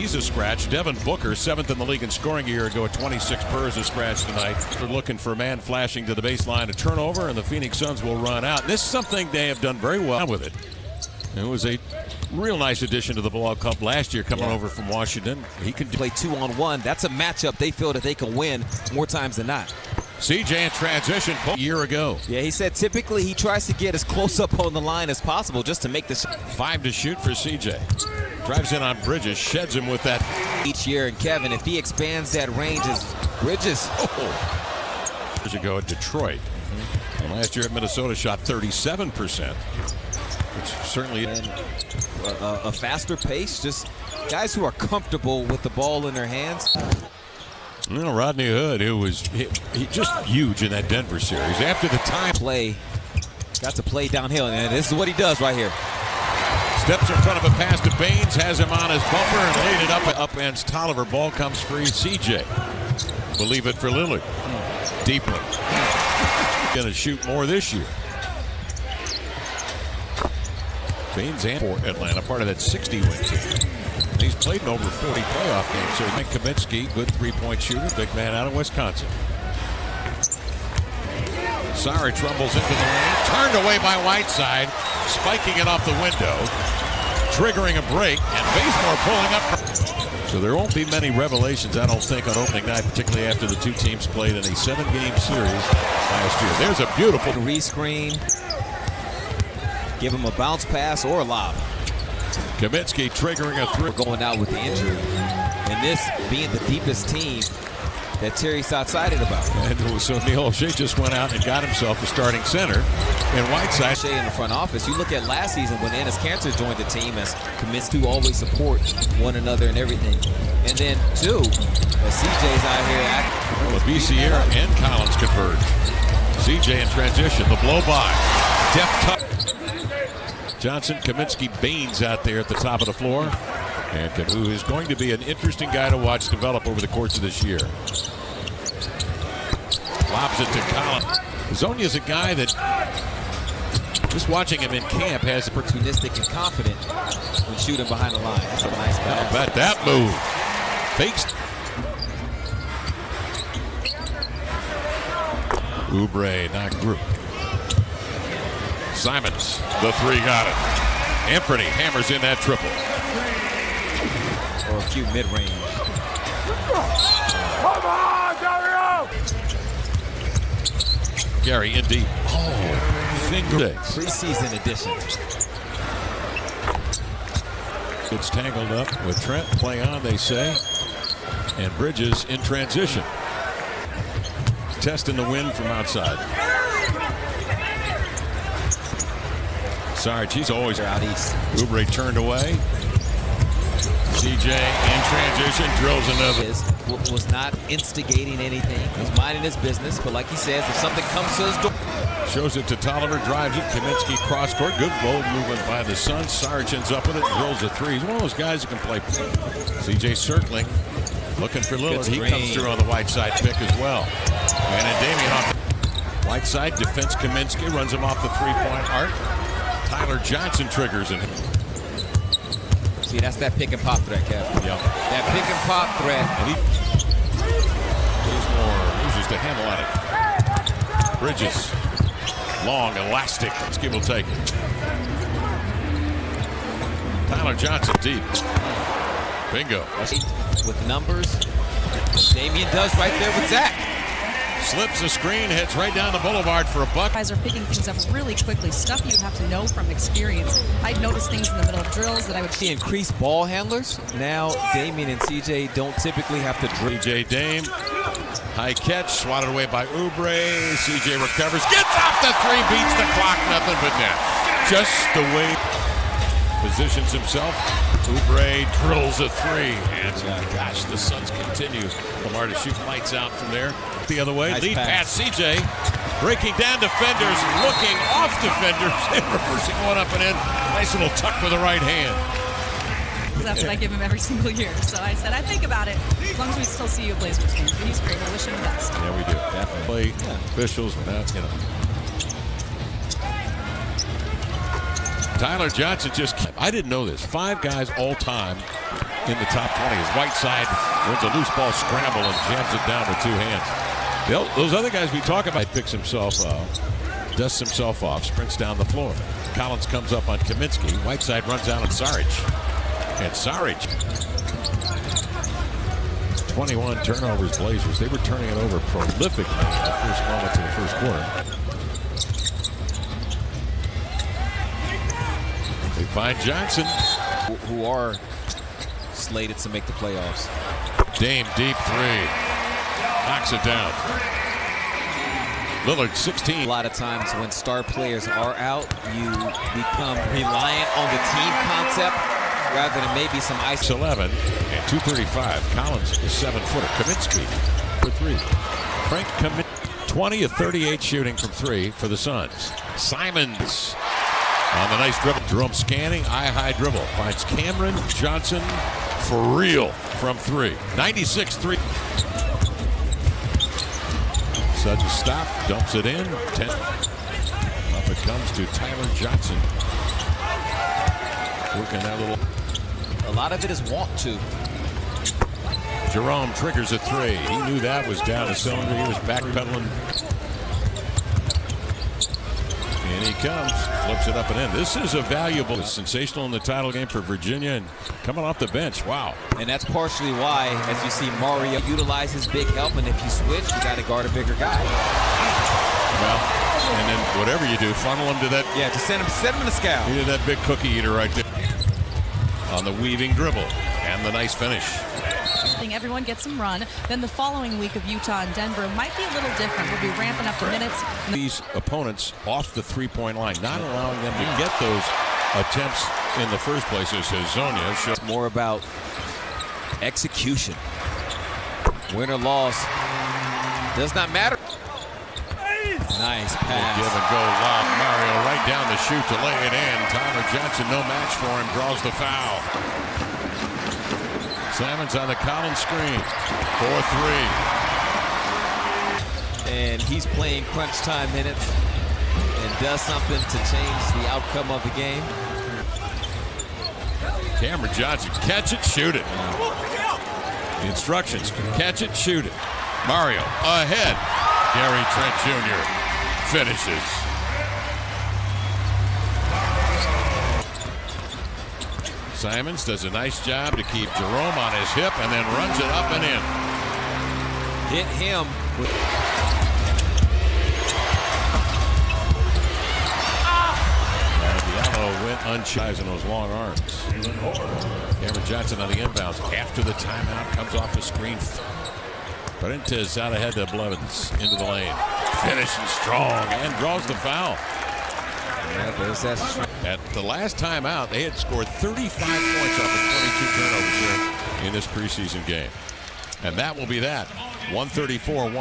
he's a scratch. Devin Booker, 7th in the league in scoring a year ago at 26 per is a scratch tonight. They're looking for a man flashing to the baseline, a turnover, and the Phoenix Suns will run out. This is something they have done very well with it. It was a real nice addition to the Ball Club last year coming over from Washington. He can play 2-on-1. That's a matchup they feel that they can win more times than not. CJ in transition a year ago. Yeah, he said typically he tries to get as close up on the line as possible just to make this. 5 to shoot for CJ. Drives in on Bridges, sheds him with that. Each year, and Kevin, if he expands that range as Bridges. Years ago at Detroit. And last year at Minnesota shot 37%. Which certainly a faster pace, just guys who are comfortable with the ball in their hands. You know, Rodney Hood, who was he just huge in that Denver series. After the time got to play downhill, and this is what he does right here. Steps in front of a pass to Baines, has him on his bumper, and laid it up ends Tolliver. Ball comes free. CJ will leave it for Lillard. Deeply. Going to shoot more this year. Baines and for Atlanta, part of that 60-win team. He's played in over 40 playoff games. So Mike Kaminsky, good three-point shooter, big man out of Wisconsin. Saric trumbles into the lane, turned away by Whiteside, spiking it off the window, triggering a break, and Bazemore pulling up. So there won't be many revelations, I don't think, on opening night, particularly after the two teams played in a 7-game series last year. There's a beautiful rescreen. Give him a bounce pass or a lob. Kaminsky triggering a three. Going out with the injury. And this being the deepest team that Terry's excited about. And so Neil O'Shea just went out and got himself a starting center. And Whiteside. O'Shea in the front office. You look at last season when Ennis Cantor joined the team, as Kaminsky always support one another and everything. And then, too, as CJ's out here. LaBissiere and Collins converge. CJ in transition. The blow by. Deft touch. Johnson, Kaminsky, Baines out there at the top of the floor. And who is going to be an interesting guy to watch develop over the course of this year. Lobs it to Collins. Zonia's a guy that, just watching him in camp, has opportunistic and confident when shooting behind the line. That's a nice pass. How about that move? Fakes. Oubre not group. Simons, the three got it. Anthony hammers in that triple. Or a few mid-range. Come on, Dario! Gary in deep. Oh, finger. Preseason edition. It's tangled up with Trent. Play on, they say. And Bridges in transition. Testing the wind from outside. Saric, he's always out east. Oubre turned away. CJ in transition, drills another. Was not instigating anything. He's minding his business, but like he says, if something comes to his door. Shows it to Tolliver, drives it. Kaminsky cross court. Good bold movement by the Suns. Saric ends up with it, drills a three. He's one of those guys who can play. CJ circling, looking for Lillard. He comes through on the Whiteside pick as well. And then Damian off. Whiteside defends Kaminsky, runs him off the three-point arc. Tyler Johnson triggers and see, that's that pick and pop threat, Kevin. Yeah. That pick and pop threat. And loses the handle on it. Bridges, long, elastic. Skip will take it. Tyler Johnson deep. Bingo. With numbers, Damian does right there with Zach. Slips the screen, hits right down the boulevard for a buck. Guys are picking things up really quickly, stuff you have to know from experience. I'd noticed things in the middle of drills that I would see. Increased ball handlers. Now Damian and CJ don't typically have to drill. CJ Dame, high catch, swatted away by Oubre. CJ recovers, gets off the three, beats the clock, nothing but net. Just the way positions himself. Oubre drills a three, and gosh, the Suns continue. Lamar to shoot lights out from there. The other way, nice lead pass CJ, breaking down defenders, looking off defenders, and reversing one up and in. Nice little tuck with the right hand. That's what I give him every single year. So I said, I think about it. As long as we still see you at Blazers games. But he's great. I wish him the best. Yeah, we do. Definitely. Officials, without, you know. Tyler Johnson just, I didn't know this. 5 guys all time in the top 20 as Whiteside wins a loose ball scramble and jams it down with 2 hands. Those other guys we talk about, picks himself up, dusts himself off, sprints down the floor. Collins comes up on Kaminsky. Whiteside runs out on Saric. And Saric. 21 turnovers, Blazers. They were turning it over prolifically in the first moments of the first quarter. They find Johnson. Who are slated to make the playoffs. Dame deep 3. Knocks it down. Lillard 16. A lot of times when star players are out, you become reliant on the team concept rather than maybe some ice. 11 and 235. Collins is 7-footer. Kaminsky for 3. Frank Kaminsky 20 of 38 shooting from 3 for the Suns. Simons on the nice dribble. Jerome scanning, eye-high dribble. Finds Cameron Johnson for real from 3. 96-3. Sudden stop, dumps it in. 10. Up it comes to Tyler Johnson. Working that little. A lot of it is want to. Jerome triggers a 3. He knew that was down the cylinder. He was backpedaling. And he comes, flips it up and in. This is a valuable, sensational in the title game for Virginia and coming off the bench. Wow. And that's partially why, as you see, Mario utilize his big help, and if you switch, you got to guard a bigger guy. Well, and then whatever you do, funnel him to that. Yeah, to send him in the scout. He did that big cookie eater right there. On the weaving dribble and the nice finish. I think everyone gets some run. Then the following week of Utah and Denver might be a little different. We'll be ramping up the minutes. These opponents off the three-point line, not allowing them to get those attempts in the first place as Hazonia. It's more about execution. Win or loss does not matter. Nice pass. Give and go lob. Mario right down the chute to lay it in. Tyler Johnson, no match for him, draws the foul. Simons on the Collins screen. 4-3. And he's playing crunch time minutes and does something to change the outcome of the game. Cameron Johnson, catch it, shoot it. The instructions, catch it, shoot it. Mario ahead. Gary Trent Jr. finishes. Simons does a nice job to keep Jerome on his hip and then runs it up and in. Hit him. Diallo went unchized in those long arms. Cameron Johnson on the inbounds after the timeout, comes off the screen. Parentes out ahead to Blevins into the lane. Finishing strong and draws the foul. At the last timeout, they had scored 35 points off of 22 turnovers here in this preseason game. And that will be that. 134-118.